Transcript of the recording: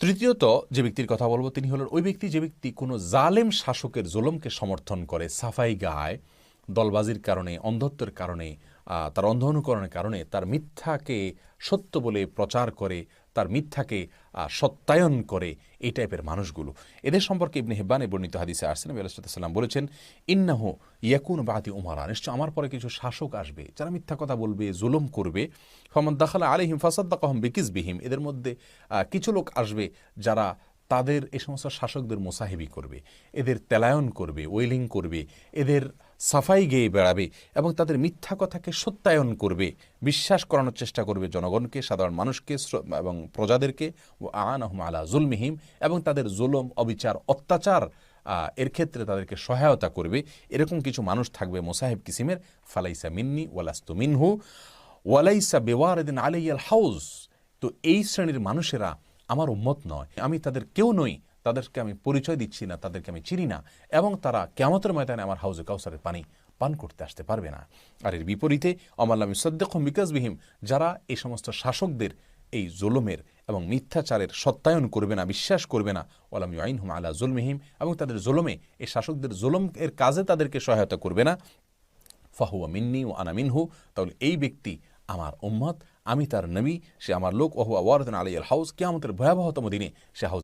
তৃতীয়ত যে ব্যক্তির কথা বলবো তিনি হলেন ওই ব্যক্তি যে ব্যক্তি কোনো জালেম শাসকের জুলুমকে সমর্থন করে, সাফাই গায়, দলবাজির কারণে, অন্ধত্বের কারণে, তার অন্ধ অনুকরণের কারণে তার মিথ্যাকে সত্য বলে প্রচার করে, তার মিথ্যাকে সত্যায়ন করে, এই টাইপের মানুষগুলো। এদের সম্পর্কে ইবনে হিব্বানে বর্ণিত হাদিসে আসছেন, নবী আলাইহিস সালাম বলেছেন, ইন্নাহু ইয়াকুনু বাদি উমারা, নিশ্চয় আমার পরে কিছু শাসক আসবে যারা মিথ্যা কথা বলবে, জুলুম করবে। ফামান দাখালা আলাইহিম ফাসাদ্দাকাহুম বিকিজবিহিম, এদের মধ্যে কিছু লোক আসবে যারা তাদের এই সমস্ত শাসকদের মোসাহিবি করবে, এদের তেলায়ন করবে, ওয়েলিং করবে, এদের সাফাই গেয়ে বেড়াবে এবং তাদের মিথ্যা কথাকে সত্যায়ন করবে, বিশ্বাস করানোর চেষ্টা করবে জনগণকে, সাধারণ মানুষকে এবং প্রজাদেরকে। ও আনাহুম আলা জুলমিহিম, এবং তাদের জুলুম, অবিচার, অত্যাচার এর ক্ষেত্রে তাদেরকে সহায়তা করবে। এরকম কিছু মানুষ থাকবে মোসাহেব কিসিমের। ফালাইসা মিন্নি ওয়ালাস্তু মিনহু ওয়ালাইসা বেওয়ারিদিন আলাইয়াল হাউজ, তো এই শ্রেণীর মানুষেরা আমার উম্মত নয়, আমি তাদের কেউ নই, তাদেরকে আমি পরিচয় দিচ্ছি না, তাদেরকে আমি চিনি না, এবং তারা কিয়ামতের ময়দানে আমার হাউজে কাউসারের পানি পান করতে আসতে পারবে না। আর এর বিপরীতে আমাল্লাম ইসাদ্দেকুম বিকাজবিহিম, যারা এই সমস্ত শাসকদের এই জুলুমের এবং মিথ্যাচারের সত্যায়ন করবে না, বিশ্বাস করবে না, ওয়ালাম ইউআইনহুম আলা জুলমিহিম, এবং তাদের জুলুমে, এই শাসকদের জুলুম এর কাজে তাদেরকে সহায়তা করবে না, ফাহুয়া মিন্নি ও আনা মিনহু, তাহলে এই ব্যক্তি আমার উম্মত, আমি তার নবী, সে আমার লোক। ওহুয়া ওয়ারিদুন আলাইহিল হাউজ, কিয়ামতের ভয়াবহতম দিনে সে হাউজ